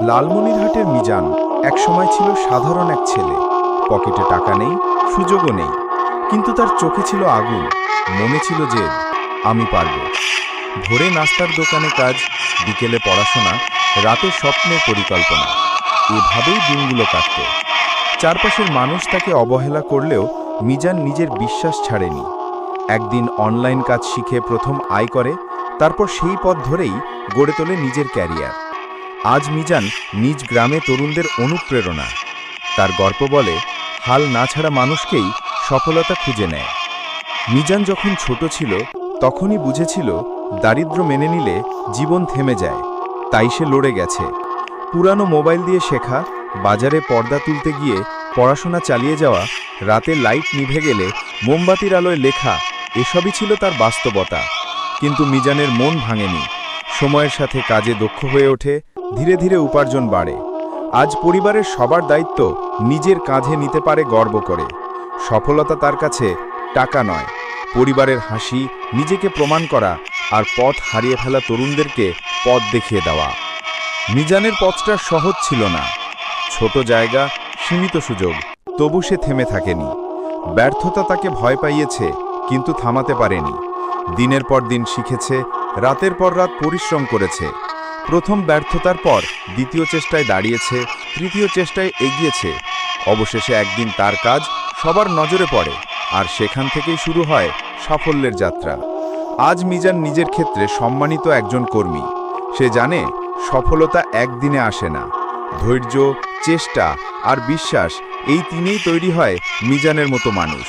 লালমনিরহাটের মিজান একসময় ছিল সাধারণ এক ছেলে। পকেটে টাকা নেই, সুযোগও নেই, কিন্তু তার চোখে ছিল আগুন, মনে ছিল জেদ। আমি পারব। ভোরে নাস্তার দোকানে কাজ, বিকেলে পড়াশোনা, রাতে স্বপ্নের পরিকল্পনা। এভাবেই দিনগুলো কাটত। চারপাশের মানুষ তাকে অবহেলা করলেও মিজান নিজের বিশ্বাস ছাড়েনি। একদিন অনলাইন কাজ শিখে প্রথম আয় করে, তারপর সেই পথ ধরেই গড়ে তোলে নিজের ক্যারিয়ার। আজ মিজান নিজ গ্রামে তরুণদের অনুপ্রেরণা। তার গল্প বলে, হাল না ছাড়া মানুষকেই সফলতা খুঁজে নেয়। মিজান যখন ছোট ছিল তখনই বুঝেছিল দারিদ্র্য মেনে নিলে জীবন থেমে যায়। তাই সে লড়ে গেছে। পুরানো মোবাইল দিয়ে শেখা, বাজারে পর্দা তুলতে গিয়ে পড়াশোনা চালিয়ে যাওয়া, রাতে লাইট নিভে গেলে মোমবাতির আলোয় লেখা, এসবই ছিল তার বাস্তবতা। কিন্তু মিজানের মন ভাঙেনি। সময়ের সাথে কাজে দক্ষ হয়ে ওঠে, ধীরে ধীরে উপার্জন বাড়ে। আজ পরিবারের সবার দায়িত্ব নিজের কাঁধে নিতে পারে গর্ব করে। সফলতা তার কাছে টাকা নয়, পরিবারের হাসি, নিজেকে প্রমাণ করা আর পথ হারিয়ে ফেলা তরুণদেরকে পথ দেখিয়ে দেওয়া। মিজানের পথটা সহজ ছিল না। ছোট জায়গা, সীমিত সুযোগ, তবু সে থেমে থাকেনি। ব্যর্থতা তাকে ভয় পাইয়েছে, কিন্তু থামাতে পারেনি। দিনের পর দিন শিখেছে, রাতের পর রাত পরিশ্রম করেছে। প্রথম ব্যর্থতার পর দ্বিতীয় চেষ্টায় দাঁড়িয়েছে, তৃতীয় চেষ্টায় এগিয়েছে। অবশেষে একদিন তার কাজ সবার নজরে পড়ে, আর সেখান থেকেই শুরু হয় সাফল্যের যাত্রা। আজ মিজান নিজের ক্ষেত্রে সম্মানিত একজন কর্মী। সে জানে সফলতা একদিনে আসে না। ধৈর্য, চেষ্টা আর বিশ্বাস, এই তিনেই তৈরি হয় মিজানের মতো মানুষ।